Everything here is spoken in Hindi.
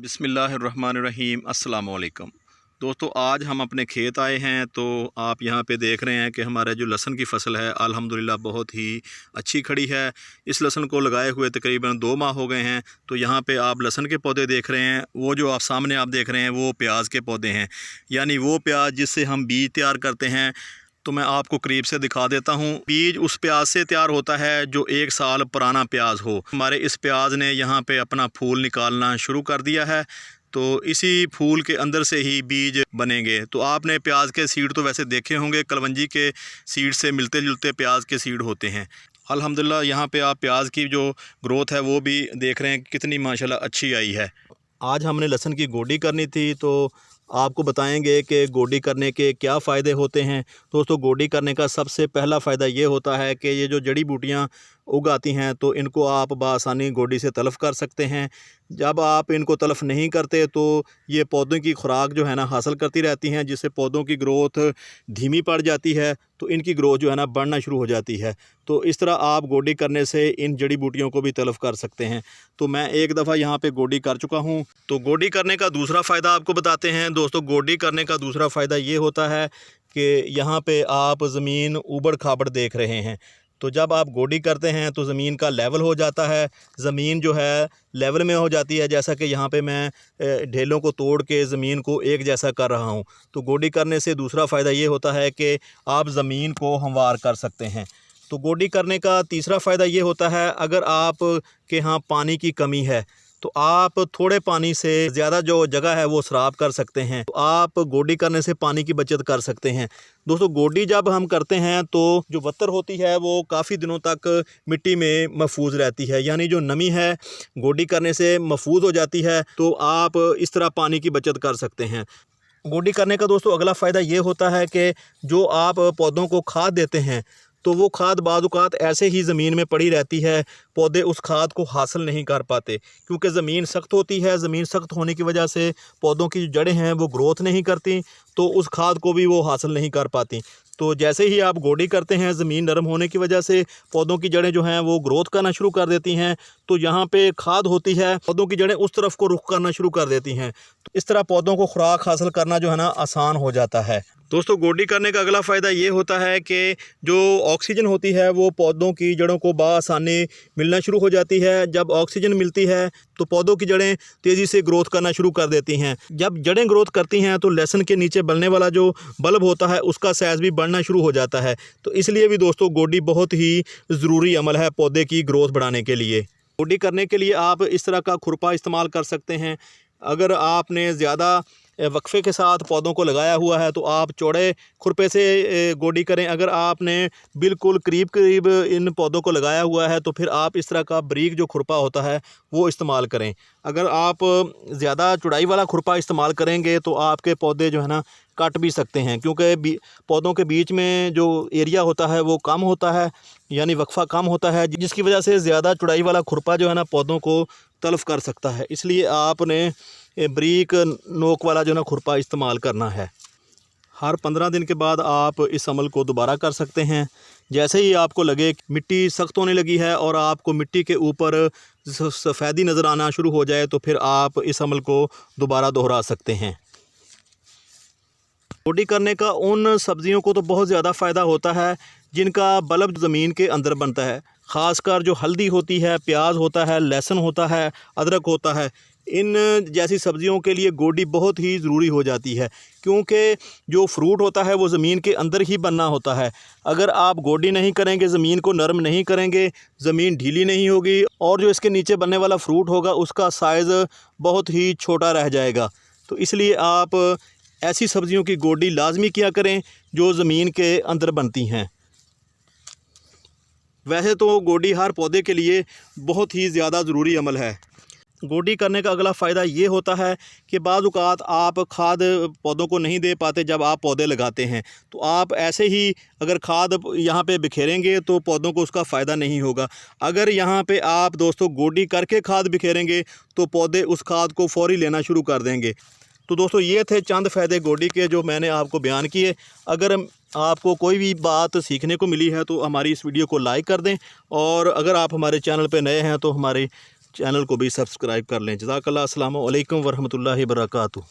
बिस्मिल्लाहिर्रहमानिर्रहीम अस्सलाम वालेकुम। दोस्तों, आज हम अपने खेत आए हैं तो आप यहाँ पे देख रहे हैं कि हमारा जो लहसुन की फ़सल है अल्हम्दुलिल्लाह बहुत ही अच्छी खड़ी है। इस लहसुन को लगाए हुए तकरीबन 2 माह हो गए हैं। तो यहाँ पे आप लहसुन के पौधे देख रहे हैं, वो जो आप सामने आप देख रहे हैं वो प्याज के पौधे हैं, यानी वो प्याज जिससे हम बीज तैयार करते हैं। तो मैं आपको करीब से दिखा देता हूँ। बीज उस प्याज से तैयार होता है जो 1 साल पुराना प्याज हो। हमारे इस प्याज ने यहाँ पे अपना फूल निकालना शुरू कर दिया है, तो इसी फूल के अंदर से ही बीज बनेंगे। तो आपने प्याज के सीड तो वैसे देखे होंगे, कलवंजी के सीड से मिलते जुलते प्याज के सीड होते हैं। अल्हम्दुलिल्लाह यहाँ पे आप प्याज की जो ग्रोथ है वो भी देख रहे हैं कितनी माशाल्लाह अच्छी आई है। आज हमने लहसुन की गोडी करनी थी तो आपको बताएंगे कि गोडी करने के क्या फ़ायदे होते हैं। दोस्तों, गोडी करने का सबसे पहला फ़ायदा ये होता है कि ये जो जड़ी बूटियाँ उगाती हैं तो इनको आप बआसानी गोडी से तलफ़ कर सकते हैं। जब आप इनको तलफ़ नहीं करते तो ये पौधों की खुराक जो है ना हासिल करती रहती हैं, जिससे पौधों की ग्रोथ धीमी पड़ जाती है, तो इनकी ग्रोथ जो है ना बढ़ना शुरू हो जाती है। तो इस तरह आप गोडी करने से इन जड़ी बूटियों को भी तलफ़ कर सकते हैं। तो मैं एक दफ़ा यहाँ पे गोडी कर चुका हूँ। तो गोडी करने का दूसरा फ़ायदा आपको बताते हैं। दोस्तों, गोडी करने का दूसरा फ़ायदा ये होता है कि यहाँ पे आप ज़मीन ऊबड़ खाबड़ देख रहे हैं। तो जब आप गोडी करते हैं तो ज़मीन का लेवल हो जाता है, ज़मीन जो है लेवल में हो जाती है। जैसा कि यहाँ पे मैं ढेलों को तोड़ के ज़मीन को एक जैसा कर रहा हूँ। तो गोडी करने से दूसरा फ़ायदा ये होता है कि आप ज़मीन को हमवार कर सकते हैं। तो गोडी करने का तीसरा फ़ायदा ये होता है, अगर आप के यहाँ पानी की कमी है तो आप थोड़े पानी से ज़्यादा जो जगह है वो सराब कर सकते हैं। तो आप गोडी करने से पानी की बचत कर सकते हैं। दोस्तों, गोडी जब हम करते हैं तो जो वत्तर होती है वो काफ़ी दिनों तक मिट्टी में महफूज रहती है, यानी जो नमी है गोडी करने से महफूज हो जाती है। तो आप इस तरह पानी की बचत कर सकते हैं। गोडी करने का दोस्तों अगला फ़ायदा ये होता है कि जो आप पौधों को खाद देते हैं तो वो खाद बाज़ औक़ात ऐसे ही ज़मीन में पड़ी रहती है, पौधे उस खाद को हासिल नहीं कर पाते क्योंकि ज़मीन सख्त होती है। ज़मीन सख्त होने की वजह से पौधों की जो जड़ें हैं वो ग्रोथ नहीं करती, तो उस खाद को भी वो हासिल नहीं कर पाती। तो जैसे ही आप गोडी करते हैं, ज़मीन नरम होने की वजह से पौधों की जड़ें जो हैं वो ग्रोथ करना शुरू कर देती हैं। तो यहाँ पे खाद होती है, पौधों की जड़ें उस तरफ को रुख करना शुरू कर देती हैं। तो इस तरह पौधों को खुराक हासिल करना जो है ना आसान हो जाता है। दोस्तों, गोडी करने का अगला फ़ायदा ये होता है कि जो ऑक्सीजन होती है वो पौधों की जड़ों को बआसानी मिलना शुरू हो जाती है। जब ऑक्सीजन मिलती है तो पौधों की जड़ें तेज़ी से ग्रोथ करना शुरू कर देती हैं। जब जड़ें ग्रोथ करती हैं तो लहसुन के नीचे बनने वाला जो बल्ब होता है उसका साइज़ भी बढ़ना शुरू हो जाता है। तो इसलिए भी दोस्तों गोडी बहुत ही ज़रूरी अमल है पौधे की ग्रोथ बढ़ाने के लिए। गोडी करने के लिए आप इस तरह का खुरपा इस्तेमाल कर सकते हैं। अगर आपने ज़्यादा वक्फे के साथ पौधों को लगाया हुआ है तो आप चौड़े खुरपे से गोडी करें। अगर आपने बिल्कुल करीब करीब इन पौधों को लगाया हुआ है तो फिर आप इस तरह का बारीक जो खुरपा होता है वो इस्तेमाल करें। अगर आप ज़्यादा चौड़ाई वाला खुरपा इस्तेमाल करेंगे तो आपके पौधे जो है ना कट भी सकते हैं, क्योंकि पौधों के बीच में जो एरिया होता है वो कम होता है, यानी वक्फा कम होता है, जिसकी वजह से ज़्यादा चौड़ाई वाला खुरपा जो है ना पौधों को तलफ़ कर सकता है। इसलिए आपने बारीक नोक वाला जो ना खुरपा इस्तेमाल करना है। हर 15 दिन के बाद आप इस अमल को दोबारा कर सकते हैं। जैसे ही आपको लगे मिट्टी सख्त होने लगी है और आपको मिट्टी के ऊपर सफ़ेदी नज़र आना शुरू हो जाए तो फिर आप इस अमल को दोबारा दोहरा सकते हैं। गोडी करने का उन सब्ज़ियों को तो बहुत ज़्यादा फ़ायदा होता है जिनका बल्ब ज़मीन के अंदर बनता है। ख़ासकर जो हल्दी होती है, प्याज होता है, लहसुन होता है, अदरक होता है, इन जैसी सब्ज़ियों के लिए गोडी बहुत ही ज़रूरी हो जाती है, क्योंकि जो फ्रूट होता है वो ज़मीन के अंदर ही बनना होता है। अगर आप गोडी नहीं करेंगे, ज़मीन को नरम नहीं करेंगे, ज़मीन ढीली नहीं होगी और जो इसके नीचे बनने वाला फ्रूट होगा उसका साइज़ बहुत ही छोटा रह जाएगा। तो इसलिए आप ऐसी सब्ज़ियों की गोडी लाजमी किया करें जो ज़मीन के अंदर बनती हैं। वैसे तो गोडी हर पौधे के लिए बहुत ही ज़्यादा ज़रूरी अमल है। गोडी करने का अगला फ़ायदा ये होता है कि बाज़ औक़ात आप खाद पौधों को नहीं दे पाते जब आप पौधे लगाते हैं, तो आप ऐसे ही अगर खाद यहाँ पे बिखेरेंगे तो पौधों को उसका फ़ायदा नहीं होगा। अगर यहाँ पे आप दोस्तों गोडी करके खाद बिखेरेंगे तो पौधे उस खाद को फ़ौरी लेना शुरू कर देंगे। तो दोस्तों, ये थे चंद फ़ायदे गोडी के जो मैंने आपको बयान किए। अगर आपको कोई भी बात सीखने को मिली है तो हमारी इस वीडियो को लाइक कर दें, और अगर आप हमारे चैनल पे नए हैं तो हमारे चैनल को भी सब्सक्राइब कर लें। जज़ाकल्लाह। अस्सलामु अलैकुम वरहमतुल्लाहि वबरकातुहू।